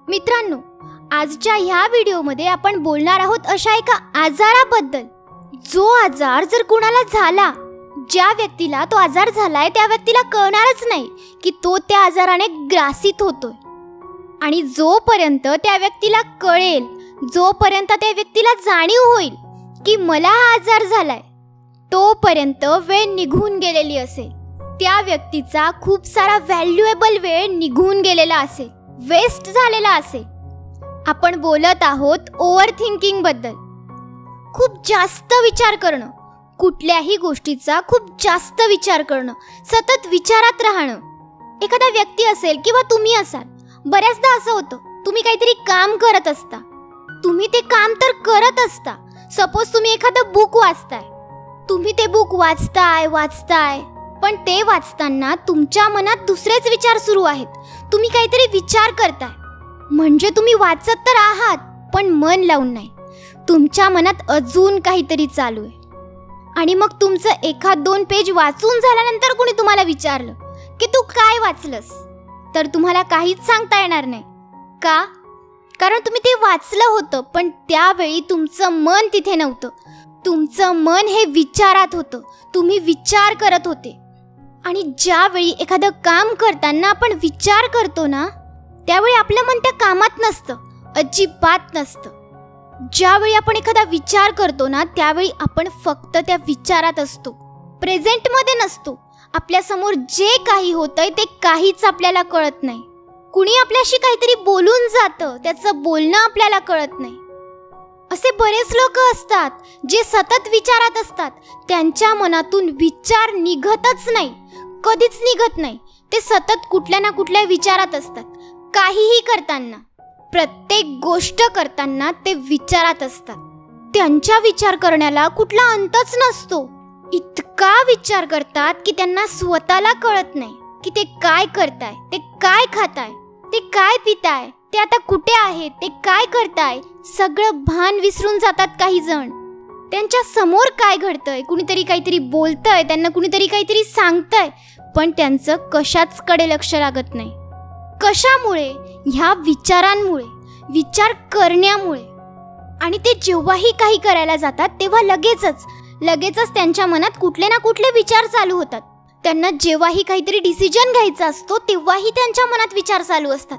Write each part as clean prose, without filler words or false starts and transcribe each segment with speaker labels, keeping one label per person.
Speaker 1: मित्रांनो, आजच्या ह्या व्हिडिओमध्ये आपण बोलणार आहोत अशा एका आजाराबद्दल, जो आजार जर कुणाला झाला, ज्या व्यक्तीला तो आजार झालाय त्या व्यक्तीला कळणारच नाही की तो त्या आजाराने ग्रासित होतोय. आणि जोपर्यंत त्या व्यक्तीला कळेल, जोपर्यंत त्या व्यक्तीला जाणीव होईल की मला हा आजार झालाय, तोपर्यंत वेळ निघून गेलेली असेल. त्या व्यक्तीचा खूप सारा व्हॅल्युएबल वेळ निघून गेलेला असेल, वेस्ट झालेला असेल. आपण बोलत आहोत ओव्हर थिंकिंग बद्दल. खूप जास्त विचार करणं, कुठल्याही गोष्टीचा खूप जास्त विचार करणं, सतत विचारात राहणं. एखादा व्यक्ती असेल किंवा तुम्ही असाल, बऱ्याचदा असं होतं, तुम्ही काहीतरी काम करत असता, तुम्ही ते काम तर करत असता. सपोज तुम्ही एखादं बुक वाचताय, तुम्ही ते बुक वाचताय पण ते वाचताना तुमच्या मनात दुसरेच विचार सुरू आहेत. तुम्ही काहीतरी विचार करताय, म्हणजे तुम्ही वाचत तर आहात पण मन लावून नाही. तुमच्या मनात अजून काहीतरी चालू आहे. आणि मग तुमचं 1-2 पेज वाचून झाल्यानंतर कोणी तुम्हाला विचारलं की तू काय वाचलंस, तर तुम्हाला काहीच सांगता येणार नाही. का? कारण तुम्ही ते वाचलं होतं, पण त्यावेळी तुमचं मन तिथे नव्हतं. तुमचं मन हे विचारात होतं, तुम्ही विचार करत होते. आणि ज्यावेळी एखादं काम करताना आपण विचार करतो ना, त्यावेळी आपलं मन त्या कामात नसतं, अजिबात नसतं. ज्यावेळी आपण एखादा विचार करतो ना, त्यावेळी आपण फक्त त्या विचारात असतो, प्रेझेंटमध्ये नसतो. आपल्यासमोर जे काही होतंय ते काहीच आपल्याला कळत नाही. कुणी आपल्याशी काहीतरी बोलून जातं, त्याचं बोलणं आपल्याला कळत नाही. असे बरेच लोक असतात जे सतत विचारात असतात. त्यांच्या मनातून विचार निघतच नाही, कधीच निघत नाही. ते सतत कुठल्या ना कुठल्या विचारात असतात. काहीही करताना, प्रत्येक गोष्ट करताना ते विचारात असतात. त्यांच्या विचार करण्याला कुठला अंतच नसतो. इतका विचार करतात की त्यांना स्वतःला कळत नाही की ते काय करताय, ते काय खाताय, ते काय पिताय, ते आता कुठे आहेत, ते काय करताय. सगळं भान विसरून जातात काही जण. त्यांच्या समोर काय घडतंय, कुणीतरी काहीतरी बोलतंय, त्यांना कुणीतरी काहीतरी सांगतंय, पण त्यांचं कशाचकडे लक्ष लागत नाही. कशामुळे? ह्या विचारांमुळे, विचार करण्यामुळे. आणि ते जेव्हाही काही करायला जातात तेव्हा लगेचच त्यांच्या मनात कुठले ना कुठले विचार चालू होतात. त्यांना जेव्हाही काहीतरी डिसिजन घ्यायचा असतो तेव्हाही त्यांच्या मनात विचार चालू असतात.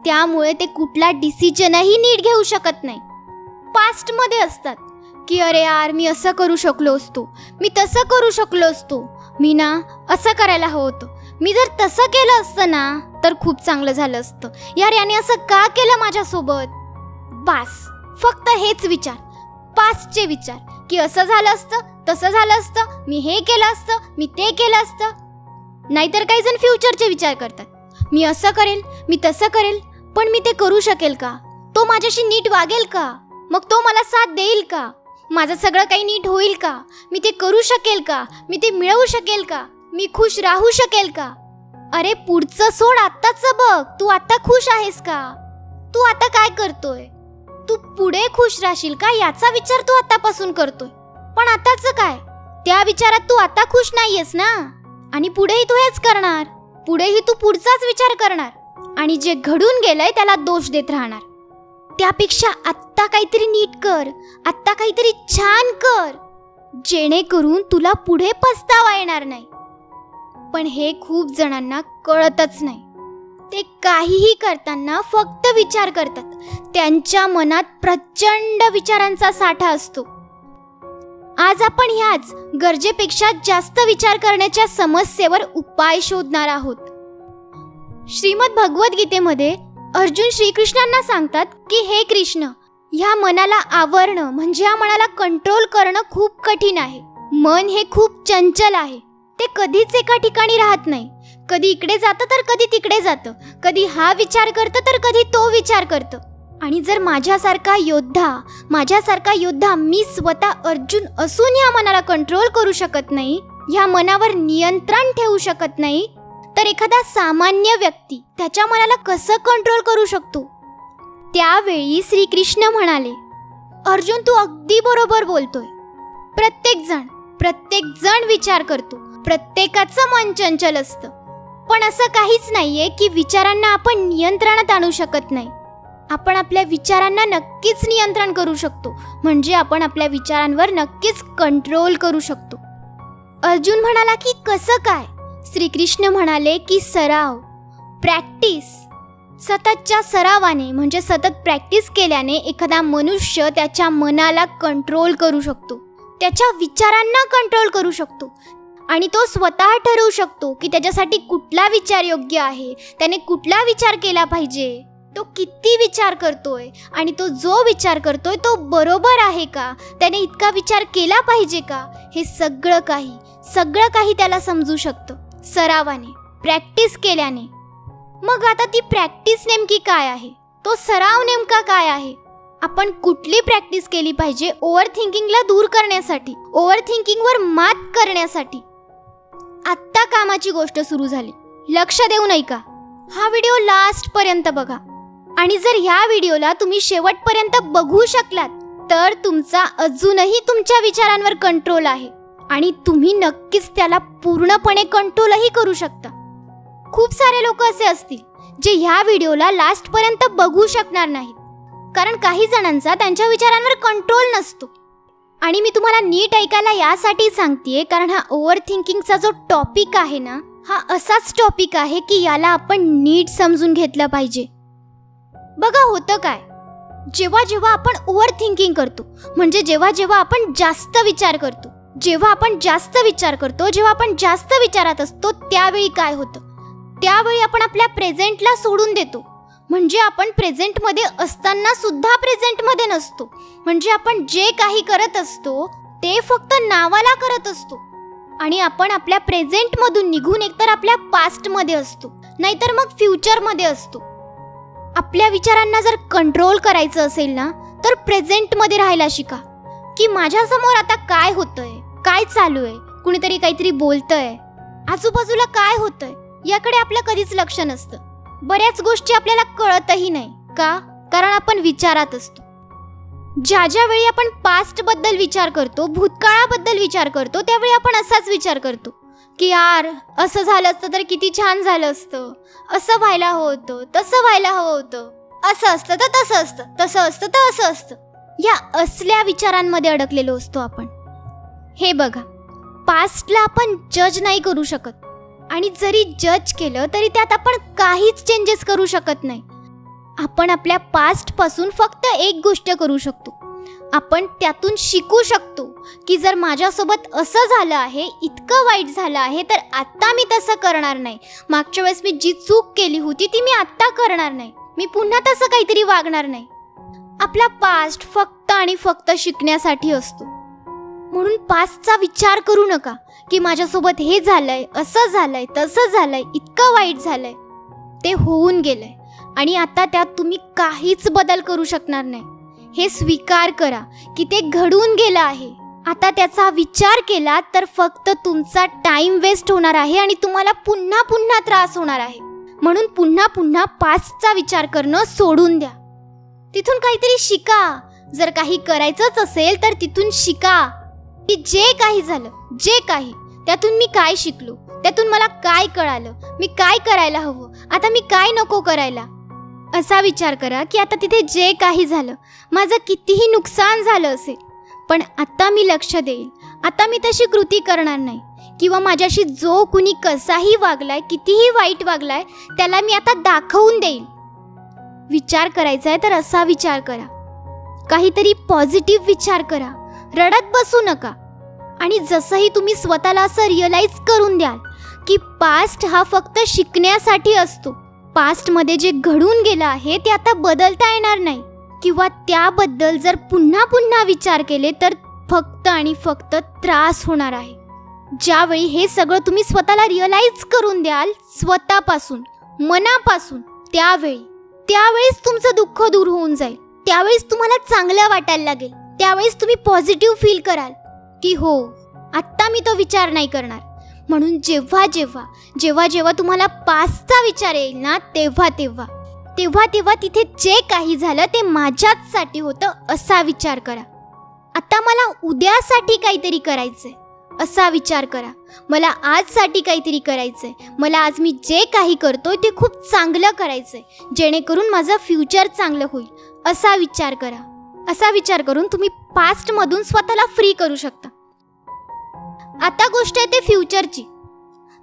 Speaker 1: त्यामुळे ते कुठला डिसिजनही नीट घेऊ शकत नाही. पास्टमध्ये असतात की अरे यार, मी असं करू शकलो असतो, मी तसं करू शकलो असतो, मी ना असं करायला हवं होतं, मी जर तसं केलं असतं ना तर खूप चांगलं झालं असतं, यार याने असं का केलं माझ्यासोबत. बास, फक्त हेच विचार, पास्टचे विचार की असं झालं असतं, तसं झालं असतं, मी हे केलं असतं, मी ते केलं असतं. नाहीतर काही जण फ्युचरचे विचार करतात, मी असं करेल, मी तसं करेल, पण मी ते करू शकेल का, तो माझ्याशी नीट वागेल का, मग तो मला साथ देईल का, माझं सगळं काही नीट होईल का, मी ते करू शकेल का, मी ते मिळवू शकेल का, मी खुश राहू शकेल का. अरे पुढचं सोड, आत्ताचं बघ. तू आता खुश आहेस का? तू आता काय करतोय? तू पुढे खुश राहशील का याचा विचार तू आतापासून करतोय. पण आताचं काय? त्या विचारात तू आता खुश नाहीयेस ना. आणि पुढेही तू हेच करणार, पुढेही तू पुढचाच विचार करणार आणि जे घडून गेलंय त्याला दोष देत राहणार. त्यापेक्षा आत्ता काहीतरी नीट कर, आत्ता काहीतरी छान कर, जेणेकरून तुला पुढे पस्तावा येणार नाही. पण हे खूप जणांना कळतच नाही. ते काहीही करताना फक्त विचार करतात. त्यांच्या मनात प्रचंड विचारांचा साठा असतो. आज आपण ह्याच गरजेपेक्षा जास्त विचार करण्याच्या समस्येवर उपाय शोधणार आहोत. श्रीमद भगवद्गीतेमध्ये अर्जुन श्रीकृष्णांना सांगतात की हे कृष्ण, ह्या मनाला आवरणं म्हणजे या मनाला कंट्रोल करणं खूप कठीण आहे. मन हे खूप चंचल आहे, ते कधीच एका ठिकाणी राहत नाही. कधी इकडे जातं तर कधी तिकडे जातं, कधी हा विचार करतं तर कधी तो विचार करतं. आणि जर माझ्यासारखा योद्धा मी स्वतः अर्जुन असून ह्या मनाला कंट्रोल करू शकत नाही, ह्या मनावर नियंत्रण ठेवू शकत नाही, तर एखादा सामान्य व्यक्ती त्याच्या मनाला कसं कंट्रोल करू शकतो. त्यावेळी श्रीकृष्ण म्हणाले, अर्जुन तू अगदी बरोबर बोलतोय. प्रत्येक जण विचार करतो, प्रत्येकाचं मन चंचल असतं. पण असं काहीच नाहीये की विचारांना आपण नियंत्रणात आणू शकत नाही. आपण आपल्या विचारांना नक्कीच नियंत्रण करू शकतो. म्हणजे आपण आपल्या विचारांवर नक्कीच कंट्रोल करू शकतो. अर्जुन म्हणाला की कसं काय? श्रीकृष्ण म्हणाले की सराव, प्रॅक्टिस. सततच्या सरावाने म्हणजे सतत प्रॅक्टिस केल्याने एखादा मनुष्य त्याच्या मनाला कंट्रोल करू शकतो, त्याच्या विचारांना कंट्रोल करू शकतो आणि तो स्वतः ठरवू शकतो की त्याच्यासाठी कुठला विचार योग्य आहे, त्याने कुठला विचार केला पाहिजे, तो किती विचार करतोय आणि तो जो विचार करतोय तो बरोबर आहे का, त्याने इतका विचार केला पाहिजे का, हे सगळं काही त्याला समजू शकतं सरावाने, प्रॅक्टिस केल्याने. मग आता ती प्रॅक्टिस नेमकी काय आहे, तो सराव नेमका काय आहे? आपण कुठली प्रॅक्टिस केली पाहिजे ओव्हर थिंकिंगला दूर करण्यासाठी, ओव्हर थिंकिंगवर मात करण्यासाठी? आत्ता कामाची गोष्ट सुरू झाली, लक्ष देऊन ऐका. हा व्हिडिओ लास्ट पर्यंत बघा आणि जर ह्या व्हिडिओला तुम्ही शेवटपर्यंत बघू शकलात तर तुमचा अजूनही तुमच्या विचारांवर कंट्रोल आहे आणि तुम्ही नक्कीच त्याला पूर्णपणे कंट्रोलही करू शकता. खूप सारे लोक असे असतील जे ह्या व्हिडिओला लास्ट पर्यंत बघू शकणार नाहीत, कारण काही जणांचा त्यांच्या विचारांवर कंट्रोल नसतो. आणि मी तुम्हाला नीट ऐकायला यासाठी सांगतेय कारण हा ओव्हर थिंकिंगचा जो टॉपिक आहे ना, हा असाच टॉपिक आहे की याला आपण नीट समजून घेतलं पाहिजे. बघा होतं काय, जेव्हा जेव्हा आपण ओव्हर थिंकिंग करतो म्हणजे जेव्हा आपण जास्त विचार करतो, जेव्हा आपण जास्त विचारात असतो त्यावेळी काय होतं, त्यावेळी आपण आपल्या प्रेझेंटला सोडून देतो. म्हणजे आपण प्रेझेंटमध्ये असताना सुद्धा प्रेझेंटमध्ये नसतो. म्हणजे आपण जे काही करत असतो ते फक्त नावाला करत असतो आणि आपण आपल्या प्रेझेंटमधून निघून एकतर आपल्या पास्टमध्ये असतो नाहीतर मग फ्युचरमध्ये असतो. आपल्या विचारांना जर कंट्रोल करायचं असेल ना तर प्रेझेंटमध्ये राहायला शिका की माझ्यासमोर आता काय होतंय, काय चालू आहे, कुणीतरी काहीतरी बोलतंय, आजूबाजूला काय होतंय याकडे आपलं कधीच लक्ष नसतं. बऱ्याच गोष्टी आपल्याला कळतही नाही का, कारण आपण विचारात असतो. ज्या वेळी आपण पास्ट बद्दल विचार करतो, भूतकाळाबद्दल विचार करतो, त्यावेळी आपण असाच विचार करतो की यार असं झालं असतं तर किती छान झालं असतं, असं व्हायला हवं होतं, तसं व्हायला हवं होतं, असं असतं तर तसं असतं, तसं असतं तर असं असतं. या असल्या विचारांमध्ये अडकलेलो असतो आपण. हे बघा, पास्टला आपण जज नाही करू शकत आणि जरी जज केलं तरी त्यात आपण काहीच चेंजेस करू शकत नाही. आपण आपल्या पास्ट पासून फक्त एक गोष्ट करू शकतो, आपण त्यातून शिकू शकतो की जर माझ्यासोबत असं झालं आहे, इतकं वाईट झालं आहे, तर आत्ता मी तसं करणार नाही. मागच्या वेळेस मी जी चूक केली होती ती मी आत्ता करणार नाही, मी पुन्हा तसं काहीतरी वागणार नाही. आपला पास्ट फक्त आणि फक्त शिकण्यासाठी असतो. म्हणून पास्टचा विचार करू नका की माझ्यासोबत हे झालंय, असं झालंय, तसं झालंय, इतकं वाईट झालंय. ते होऊन गेलंय आणि आता त्यात तुम्ही काहीच बदल करू शकणार नाही. हे स्वीकार करा की ते घडून गेलं आहे. आता त्याचा विचार केला तर फक्त तुमचा टाइम वेस्ट होणार आहे आणि तुम्हाला पुन्हा पुन्हा त्रास होणार आहे. म्हणून पुन्हा पुन्हा पास्टचा विचार करणं सोडून द्या. तिथून काहीतरी शिका. जर काही करायचंच असेल तर तिथून शिका की जे काही झालं, जे काही, त्यातून मी काय शिकलो, त्यातून मला काय कळालं, मी काय करायला हवं, आता मी काय नको करायला. असा विचार करा की आता तिथे जे काही झालं, माझं कितीही नुकसान झालं असेल, पण आता मी लक्ष देईल, आता मी तशी कृती करणार नाही, किंवा माझ्याशी जो कुणी कसाही वागलाय, कितीही वाईट वागलाय, त्याला मी आता दाखवून देईल. विचार करायचा आहे तर असा विचार करा, काहीतरी पॉझिटिव्ह विचार करा, रडत बसू नका. आणि जसंही तुम्ही स्वतःला असं रिअलाइज करून द्याल की पास्ट हा फक्त शिकण्यासाठी असतो, पास्टमध्ये जे घडून गेलं आहे ते आता बदलता येणार नाही, किंवा त्याबद्दल जर पुन्हा पुन्हा विचार केले तर फक्त आणि फक्त त्रास होणार आहे. ज्यावेळी हे सगळं तुम्ही स्वतःला रिअलाइज करून द्याल स्वतःपासून, मनापासून, त्यावेळीच तुमचं दुःख दूर होऊन जाईल. त्यावेळीच तुम्हाला चांगलं वाटायला लागेल. त्यावेळीच तुम्ही पॉझिटिव्ह फील कराल की हो, आत्ता मी तो विचार नाही करणार. म्हणून जेव्हा जेव्हा तुम्हाला पास्टचा विचार येईल ना, तेव्हा तिथे जे काही झालं ते माझ्याचसाठी होतं असा विचार करा. आता मला उद्यासाठी काहीतरी करायचंय, असा विचार करा. मला आजसाठी काहीतरी करायचंय. मला आज मी जे काही करतोय ते खूप चांगलं करायचंय, जेणेकरून माझं फ्युचर चांगलं होईल. असा विचार करा. असा विचार करून तुम्ही पास्टमधून स्वतःला फ्री करू शकता. आता गोष्ट आहे ते फ्युचरची.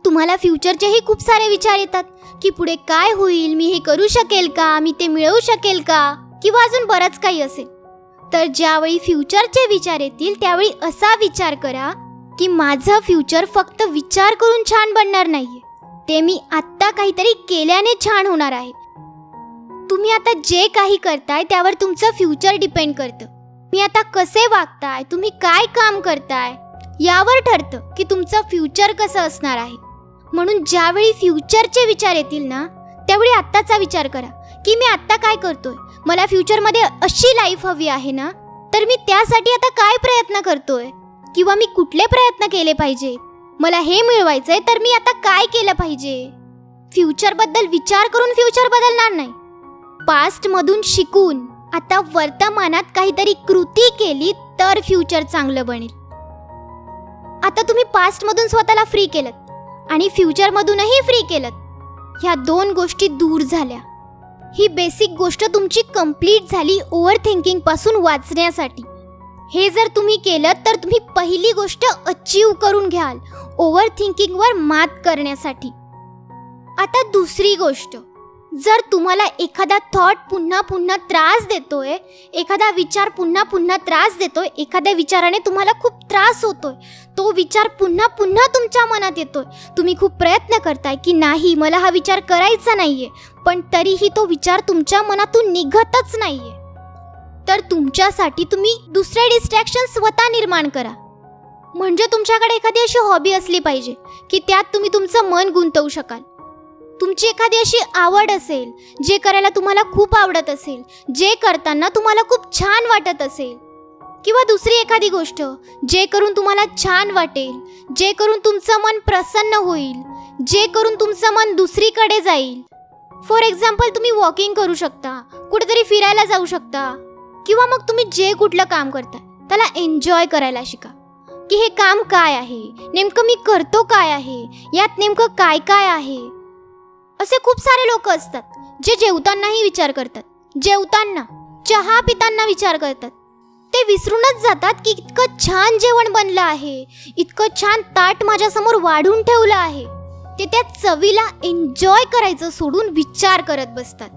Speaker 1: तुम्हाला फ्युचरचेही खूप सारे विचार येतात की पुढे काय होईल, मी हे करू शकेल का, मी ते मिळवू शकेल का, किंवा अजून बरंच काही असेल. तर ज्यावेळी फ्युचरचे विचार येतील त्यावेळी असा विचार करा की माझं फ्युचर फक्त विचार करून छान बनणार नाहीये, ते मी आत्ता काहीतरी केल्याने छान होणार आहे. तुम्ही आता जे काही करताय त्यावर तुमचं फ्युचर डिपेंड करतं. तुम्ही आता कसे वागताय, तुम्ही काय काम करताय यावर ठरतं की तुमचं फ्युचर कसं असणार आहे. म्हणून ज्यावेळी फ्युचरचे विचार येतील ना, त्यावेळी आत्ताचा विचार करा की मी आत्ता काय करतोय. मला फ्युचरमध्ये अशी लाईफ हवी आहे ना, तर मी त्यासाठी आता काय प्रयत्न करतोय, किंवा मी कुठले प्रयत्न केले पाहिजे. मला हे मिळवायचंय तर मी आता काय केलं पाहिजे. फ्युचरबद्दल विचार करून फ्युचर बदलणार नाही. पास्टमधून शिकून आता वर्तमानात काहीतरी कृती केली तर फ्युचर चांगलं बनेल. आता तुम्ही पास्टमधून स्वतःला फ्री केलं आणि फ्युचरमधूनही फ्री केलं. ह्या दोन गोष्टी दूर झाल्या. ही बेसिक गोष्ट तुमची कंप्लीट झाली ओव्हर थिंकिंग पासून वाचण्यासाठी. हे जर तुम्ही केलं तर तुम्ही पहिली गोष्ट अचीव करून घ्याल ओव्हर थिंकिंगवर मात करण्यासाठी. आता दुसरी गोष्ट, जर तुम्हाला एखादा थॉट पुन्हा पुन्हा त्रास देतोय, एखादा विचार पुन्हा पुन्हा त्रास देतोय, एखाद्या विचाराने तुम्हाला खूप त्रास होतोय, तो विचार पुन्हा पुन्हा तुमच्या मनात येतोय, तुम्ही खूप प्रयत्न करताय की नाही मला हा विचार करायचा नाहीये, पण तरीही तो विचार तुमच्या मनातून निघतच नाहीये, तर तुमच्यासाठी तुम्ही दुसरे डिस्ट्रॅक्शन स्वतः निर्माण करा. म्हणजे तुमच्याकडे एखादी अशी हॉबी असली पाहिजे की त्यात तुम्ही तुमचं मन गुंतवू शकाल. तुमची एखादी अशी आवड असेल, जे करायला तुम्हाला खूप आवडत असेल, जे करताना तुम्हाला खूप छान वाटत असेल, किंवा दुसरी एखादी गोष्ट जे करून तुम्हाला छान वाटेल, जे करून तुमचं मन प्रसन्न होईल, जे करून तुमचं मन दुसरीकडे जाईल. फॉर एक्झाम्पल तुम्ही वॉकिंग करू शकता, कुठेतरी फिरायला जाऊ शकता, किंवा मग तुम्ही जे कुठलं काम करता त्याला एन्जॉय करायला शिका की हे काम काय आहे, नेमकं मी करतो काय आहे, यात नेमकं काय काय आहे. असे खूप सारे लोक असतात जे जेवतानाही विचार करतात, जेवताना चहा पिताना विचार करतात. ते विसरूनच जातात की इतकं छान जेवण बनलं आहे, इतकं छान ताट माझ्यासमोर वाढून ठेवलं आहे. ते त्या चवीला एन्जॉय करायचं सोडून विचार करत बसतात.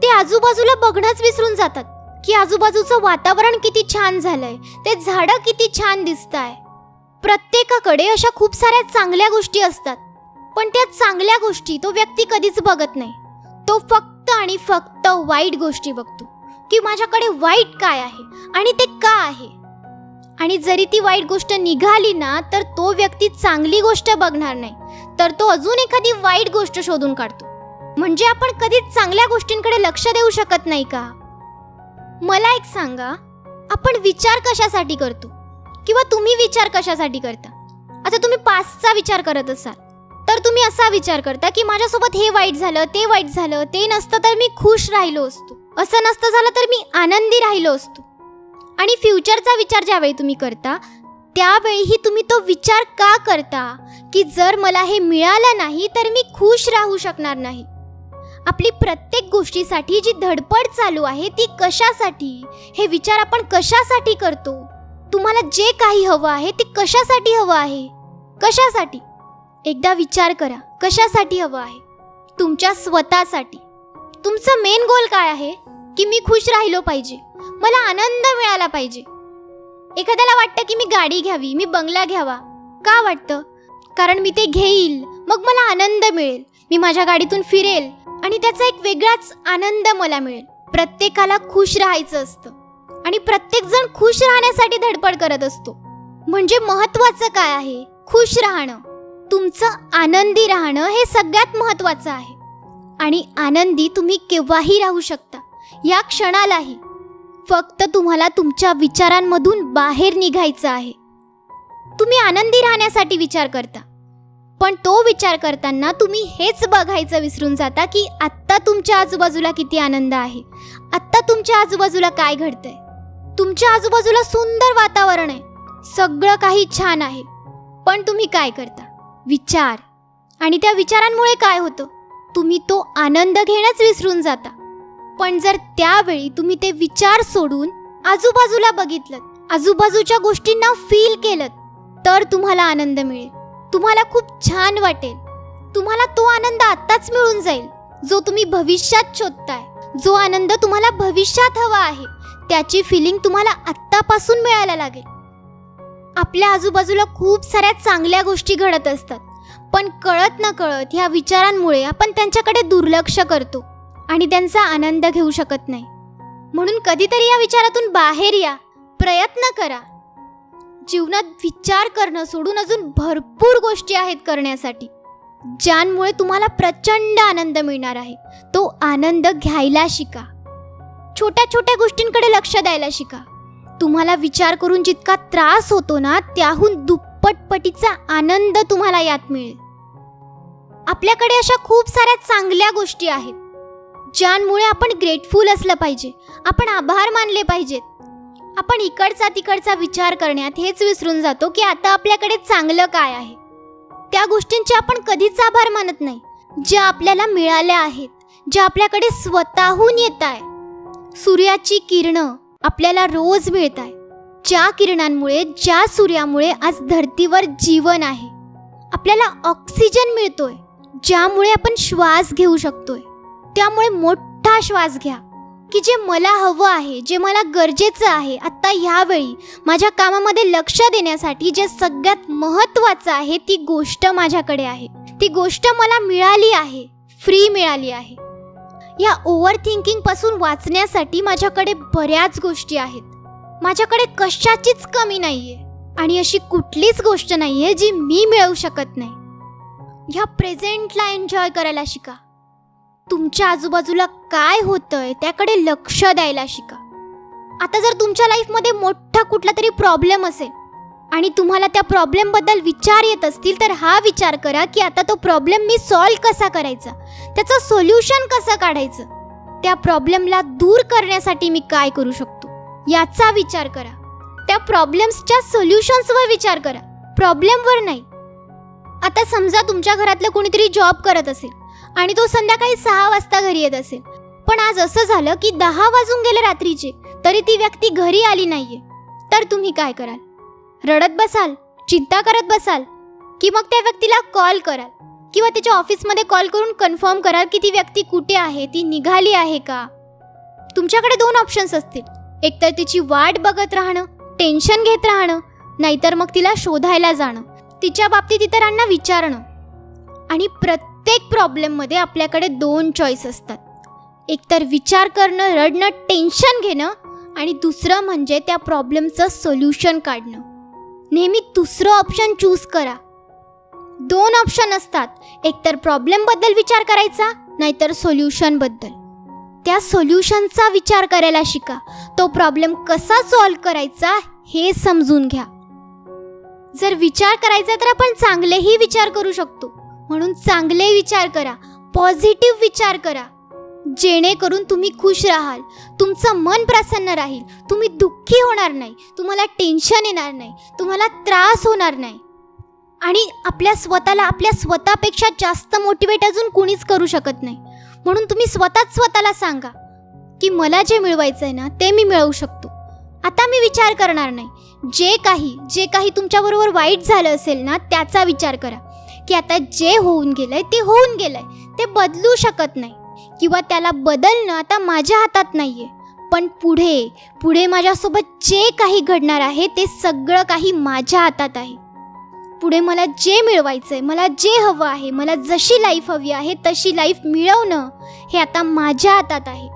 Speaker 1: ते आजूबाजूला बघणंच विसरून जातात की आजूबाजूचं वातावरण किती छान झालंय, ते झाडं किती छान दिसताय. प्रत्येकाकडे अशा खूप साऱ्या चांगल्या गोष्टी असतात, पण त्या चांगल्या गोष्टी तो व्यक्ती कधीच बघत नाही. तो फक्त आणि फक्त वाईट गोष्टी बघतो की माझ्याकडे वाईट काय आहे आणि ते का आहे. आणि जरी ती वाईट गोष्ट निघाली ना, तर तो व्यक्ती चांगली गोष्ट बघणार नाही, तर तो अजून एखादी वाईट गोष्ट शोधून काढतो. म्हणजे आपण कधीच चांगल्या गोष्टींकडे लक्ष देऊ शकत नाही का. मला एक सांगा, आपण विचार कशासाठी करतो, किंवा तुम्ही विचार कशासाठी करता. आता तुम्ही पास्टचा विचार करत असाल तर तुम्ही असा विचार करता की माझ्यासोबत हे वाईट झालं, ते वाईट झालं, ते नसतं तर मी खुश राहिलो असतो, असं नसतं झालं तर मी आनंदी राहिलो असतो. आणि फ्युचरचा विचार ज्यावेळी तुम्ही करता त्यावेळीही तुम्ही तो विचार का करता की जर मला हे मिळालं नाही तर मी खुश राहू शकणार नाही. आपली प्रत्येक गोष्टीसाठी जी धडपड चालू आहे ती कशासाठी, हे विचार आपण कशासाठी करतो. तुम्हाला जे काही हवं आहे ते कशासाठी हवं आहे, कशासाठी. एकदा विचार करा, कशासाठी हवं आहे. तुमच्या स्वतःसाठी. तुमचं मेन गोल काय आहे की मी खुश राहिलो पाहिजे, मला आनंद मिळाला पाहिजे. एखाद्याला वाटतं की मी गाडी घ्यावी, मी बंगला घ्यावा. का वाटतं? कारण मी ते घेईल मग मला आनंद मिळेल, मी माझ्या गाडीतून फिरेल आणि त्याचा एक वेगळाच आनंद मला मिळेल. प्रत्येकाला खुश राहायचं असतं आणि प्रत्येक जण खुश राहण्यासाठी धडपड करत असतो. म्हणजे महत्त्वाचं काय आहे? खुश राहणं. तुमचं आनंदी राहणं हे सगळ्यात महत्त्वाचं आहे. आणि आनंदी तुम्ही केव्हाही राहू शकता, या क्षणालाही. फक्त तुम्हाला तुमच्या विचारांमधून बाहेर निघायचं आहे. तुम्ही आनंदी राहण्यासाठी विचार करता, पण तो विचार करताना तुम्ही हेच बघायचं विसरून जाता की आत्ता तुमच्या आजूबाजूला किती आनंद आहे, आत्ता तुमच्या आजूबाजूला काय घडतंय. तुमच्या आजूबाजूला सुंदर वातावरण आहे, सगळं काही छान आहे, पण तुम्ही काय करता? विचार. आणि त्या विचारांमुळे काय होतं? तुम्ही तो आनंद घेणंच विसरून जाता. पण जर त्यावेळी तुम्ही ते विचार सोडून आजूबाजूला बघितलं, आजूबाजूच्या गोष्टींना फील केलं, तर तुम्हाला आनंद मिळेल. तुम्हाला खूप छान वाटेल. तुम्हाला तो आनंद आत्ताच मिळून जाईल जो तुम्ही भविष्यात शोधताय. जो आनंद तुम्हाला भविष्यात हवा आहे त्याची फिलिंग तुम्हाला आत्तापासून मिळायला लागेल. आपल्या आजूबाजूला खूप साऱ्या चांगल्या गोष्टी घडत असतात, पण कळत न कळत ह्या विचारांमुळे आपण त्यांच्याकडे दुर्लक्ष करतो आणि त्यांचा आनंद घेऊ शकत नाही. म्हणून कधीतरी या विचारातून बाहेर या, प्रयत्न करा. जीवनात विचार करणं सोडून अजून भरपूर गोष्टी आहेत करण्यासाठी, ज्यांमुळे तुम्हाला प्रचंड आनंद मिळणार आहे. तो आनंद घ्यायला शिका. छोट्या छोट्या गोष्टींकडे लक्ष द्यायला शिका. तुम्हाला विचार करून जितका त्रास होतो ना, त्याहून दुप्पट पटीचा आनंद तुम्हाला यात मिळेल. आपल्याकडे अशा खूप साऱ्या चांगल्या गोष्टी आहेत ज्यांमुळे आपण ग्रेटफुल असलं पाहिजे. आपण आभार मानले पाहिजेत. आपण इकडचा तिकडचा विचार करण्यात हेच विसरून जातो की आता आपल्याकडे चांगलं काय आहे. त्या गोष्टींचे आपण कधीच आभार मानत नाही ज्या आपल्याला मिळाल्या आहेत, ज्या आपल्याकडे स्वतःहून येत आहे. सूर्याची किरणं आपल्याला रोज मिळत आहे. ज्या किरणांमुळे, ज्या सूर्यामुळे आज धरतीवर जीवन आहे. आपल्याला ऑक्सिजन मिळतोय, ज्यामुळे आपण श्वास घेऊ शकतोय. त्यामुळे मोठा श्वास घ्या की जे मला हवं आहे, जे मला गरजेचं आहे आत्ता ह्यावेळी माझ्या कामामध्ये लक्ष देण्यासाठी, जे सगळ्यात महत्त्वाचं आहे ती गोष्ट माझ्याकडे आहे. ती गोष्ट मला मिळाली आहे, फ्री मिळाली आहे. या ओव्हर थिंकिंगपासून वाचण्यासाठी माझ्याकडे बऱ्याच गोष्टी आहेत. माझ्याकडे कशाचीच कमी नाही आहे आणि अशी कुठलीच गोष्ट नाही आहे जी मी मिळवू शकत नाही. ह्या प्रेझेंटला एन्जॉय करायला शिका. तुमच्या आजूबाजूला काय होतंय त्याकडे लक्ष द्यायला शिका. आता जर तुमच्या लाईफमध्ये मोठा कुठला तरी प्रॉब्लेम असेल आणि तुम्हाला त्या प्रॉब्लेमबद्दल विचार येत असतील, तर हा विचार करा की आता तो प्रॉब्लेम मी सॉल्व्ह कसा करायचा, त्याचं सोल्युशन कसं काढायचं, त्या प्रॉब्लेमला दूर करण्यासाठी मी काय करू शकतो याचा विचार करा. त्या प्रॉब्लेम्सच्या सोल्युशन्सवर विचार करा, प्रॉब्लेमवर नाही. आता समजा तुमच्या घरातलं कोणीतरी जॉब करत असेल आणि तो संध्याकाळी 6 वाजता घरी येत असेल, पण आज असं झालं की 10 वाजून गेले रात्रीचे तरी ती व्यक्ती घरी आली नाहीये, तर तुम्ही काय कराल? रडत बसाल, चिंता करत बसाल, की मग त्या व्यक्तीला कॉल कराल किंवा त्याच्या ऑफिसमध्ये कॉल करून कन्फर्म कराल की ती व्यक्ती कुठे आहे, ती निघाली आहे का? तुमच्याकडे 2 ऑप्शन्स असतील. एकतर तिची वाट बघत राहणं, टेन्शन घेत राहणं, नाहीतर मग तिला शोधायला जाणं, तिच्या बाबतीत इतरांना विचारणं. आणि प्रत्येक प्रॉब्लेममध्ये आपल्याकडे 2 चॉईस असतात. एकतर विचार करणं, रडणं, टेन्शन घेणं, आणि दुसरं म्हणजे त्या प्रॉब्लेमचं सोल्युशन काढणं. नेहमी दुसरं ऑप्शन चूज करा. 2 ऑप्शन असतात, एकतर प्रॉब्लेमबद्दल विचार करायचा, नाहीतर सोल्युशनबद्दल. त्या सोल्युशनचा विचार करायला शिका. तो प्रॉब्लेम कसा सॉल्व्ह करायचा हे समजून घ्या. जर विचार करायचा तर आपण चांगलेही विचार करू शकतो, म्हणून चांगले विचार करा, पॉझिटिव्ह विचार करा, जेणेकरून तुम्ही खुश राहाल, तुमचं मन प्रसन्न राहील, तुम्ही दुःखी होणार नाही, तुम्हाला टेन्शन येणार नाही, तुम्हाला त्रास होणार नाही. आणि आपल्या स्वतःपेक्षा जास्त मोटिवेट अजून कुणीच करू शकत नाही. म्हणून तुम्ही स्वतःला सांगा की मला जे मिळवायचं आहे ना ते मी मिळवू शकतो. आता मी विचार करणार नाही. जे काही तुमच्याबरोबर वाईट झालं असेल ना त्याचा विचार करा की आता जे होऊन गेलंय ते होऊन गेलंय, ते बदलू शकत नाही किंवा त्याला बदलणं आता माझ्या हातात नाहीये. पण पुढे माझ्यासोबत जे काही घडणार आहे ते सगळं काही माझ्या हातात आहे. पुढे मला जे मिळवायचं आहे, मला जे हवं आहे, मला जशी लाईफ हवी आहे तशी लाईफ मिळवणं हे आता माझ्या हातात आहे.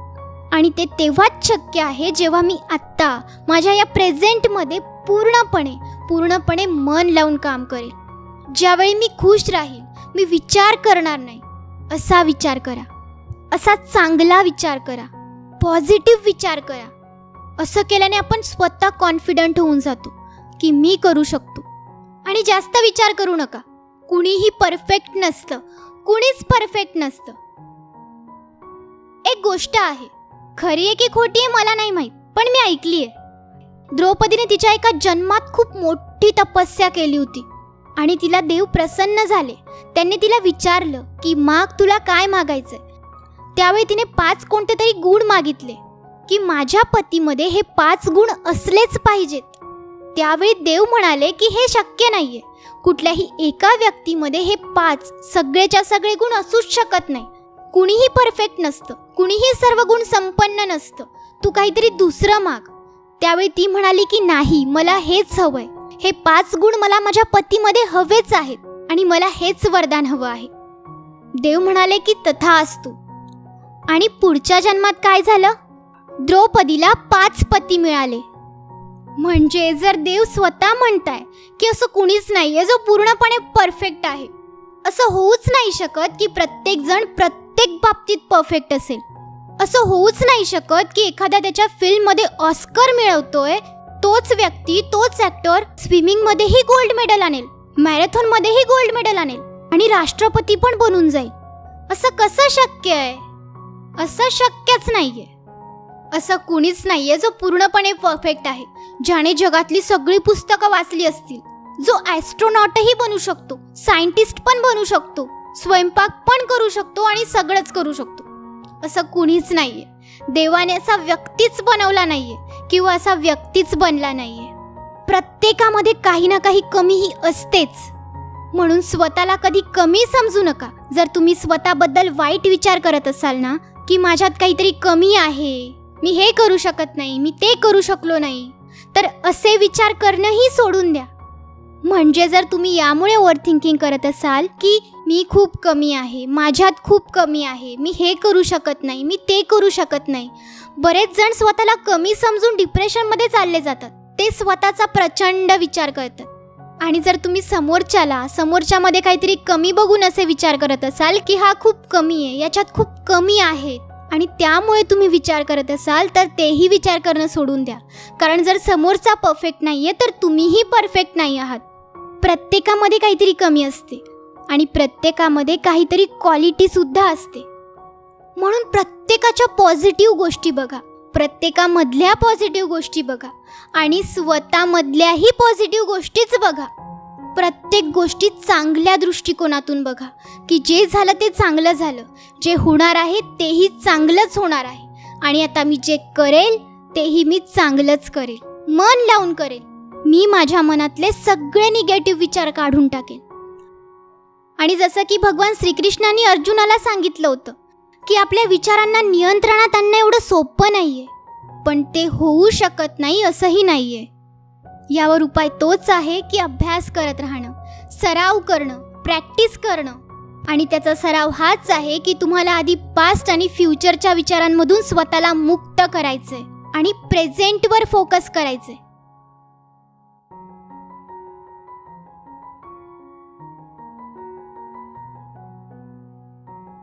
Speaker 1: आणि ते तेव्हाच शक्य आहे जेव्हा मी आत्ता माझ्या या प्रेझेंटमध्ये पूर्णपणे मन लावून काम करेल. ज्यावेळी मी खुश राहील, मी विचार करणार नाही असा विचार करा, असा चांगला विचार करा, पॉझिटिव्ह विचार करा. असं केल्याने आपण स्वतः कॉन्फिडंट होऊन जातो की मी करू शकतो. आणि जास्त विचार करू नका. कुणीही परफेक्ट नसतं, कुणीच परफेक्ट नसतं. एक गोष्ट आहे, खरी आहे की खोटी आहे मला नाही माहीत, पण मी ऐकली आहे. द्रौपदीने तिच्या एका जन्मात खूप मोठी तपस्या केली होती आणि तिला देव प्रसन्न झाले. त्यांनी तिला विचारलं की माग, तुला काय मागायचंय? त्यावेळी तिने 5 कोणते तरी गुण मागितले की माझ्या पतीमध्ये हे 5 गुण असलेच पाहिजेत. त्यावेळी देव म्हणाले की हे शक्य नाहीये. कुठल्याही एका व्यक्तीमध्ये हे 5 सगळेच्या सगळे गुण असूच शकत नाही. कुणीही परफेक्ट नसतं, कुणीही सर्व गुण संपन्न नसतं. तू काहीतरी दुसरं माग. त्यावेळी ती म्हणाली की नाही, मला हेच हवंय. हे 5 गुण मला माझ्या पतीमध्ये हवेच आहेत आणि मला हेच वरदान हवं आहे. देव म्हणाले की तथास्तु. आणि पुढच्या जन्मात काय झालं? द्रौपदीला 5 पती मिळाले. म्हणजे जर देव स्वतः म्हणताय की असं कुणीच नाहीये जो पूर्णपणे परफेक्ट आहे, असं होऊच नाही शकत की प्रत्येक जण प्रत्येक बाबतीत परफेक्ट असेल. असं होऊच नाही शकत की एखाद्या त्याच्या फिल्ममध्ये ऑस्कर मिळवतोय तोच व्यक्ती, तोच ॲक्टर स्विमिंगमध्येही गोल्ड मेडल आणेल, मॅरेथॉनमध्येही गोल्ड मेडल आणेल आणि राष्ट्रपती पण बनून जाईल. असं कसं शक्य आहे? असं शक्यच नाहीये. असं कुणीच नाहीये जो पूर्णपणे परफेक्ट आहे, ज्याने जगातली सगळी पुस्तकं वाचली असतील, जो ॲस्ट्रोनॉटही बनू शकतो, सायंटिस्ट पण बनू शकतो, स्वयंपाक पण करू शकतो आणि सगळंच करू शकतो. असं कुणीच नाहीये. देवाने असा व्यक्तीच बनवला नाहीये किंवा असा व्यक्तीच बनला नाहीये. प्रत्येकामध्ये काही ना काही कमीही असतेच. म्हणून स्वतःला कधी कमी समजू नका. जर तुम्ही स्वतःबद्दल वाईट विचार करत असाल ना, की माझ्यात काहीतरी कमी आहे, मी हे करू शकत नाही, मी ते करू शकलो नाही, तर असे विचार करणंही सोडून द्या. म्हणजे जर तुम्ही यामुळे ओव्हरथिंकिंग करत असाल की मी खूप कमी आहे, माझ्यात खूप कमी आहे, मी हे करू शकत नाही, मी ते करू शकत नाही, बरेच जण स्वतःला कमी समजून डिप्रेशनमध्ये चालले जातात. ते स्वतःचा प्रचंड विचार करतात. आणि जर तुम्ही समोरच्यामध्ये काहीतरी कमी बघून असे विचार करत असाल की हा खूप कमी आहे, याच्यात खूप कमी आहे, आणि त्यामुळे तुम्ही विचार करत असाल, तर तेही विचार करणं सोडून द्या. कारण जर समोरचा परफेक्ट नाहीये तर तुम्हीही परफेक्ट नाही आहात. प्रत्येकामध्ये काहीतरी कमी असते आणि प्रत्येकामध्ये काहीतरी क्वालिटी सुद्धा असते. म्हणून प्रत्येकाच्या पॉझिटिव्ह गोष्टी बघा, प्रत्येकामधल्या पॉझिटिव्ह गोष्टी बघा आणि स्वतःमधल्याही पॉझिटिव्ह गोष्टीच बघा. प्रत्येक गोष्टी चांगल्या दृष्टिकोनातून बघा की जे झालं ते चांगलं झालं, जे होणार आहे तेही चांगलंच होणार आहे, आणि आता मी जे करेल तेही मी चांगलंच करेल, मन लावून करेल. मी माझ्या मनातले सगळे निगेटिव्ह विचार काढून टाकेल. आणि जसं की भगवान श्रीकृष्णांनी अर्जुनाला सांगितलं होतं की आपल्या विचारांना नियंत्रणात आणणं एवढं सोपं नाहीये, पण ते होऊ शकत नाही असंही नाहीये. यावर उपाय तोच आहे की अभ्यास करत राहणं, सराव करणं, प्रॅक्टिस करणं. आणि त्याचा सराव हाच आहे की तुम्हाला आधी पास्ट आणि फ्युचरच्या विचारांमधून स्वतःला मुक्त करायचंय आणि प्रेझेंटवर फोकस करायचंय.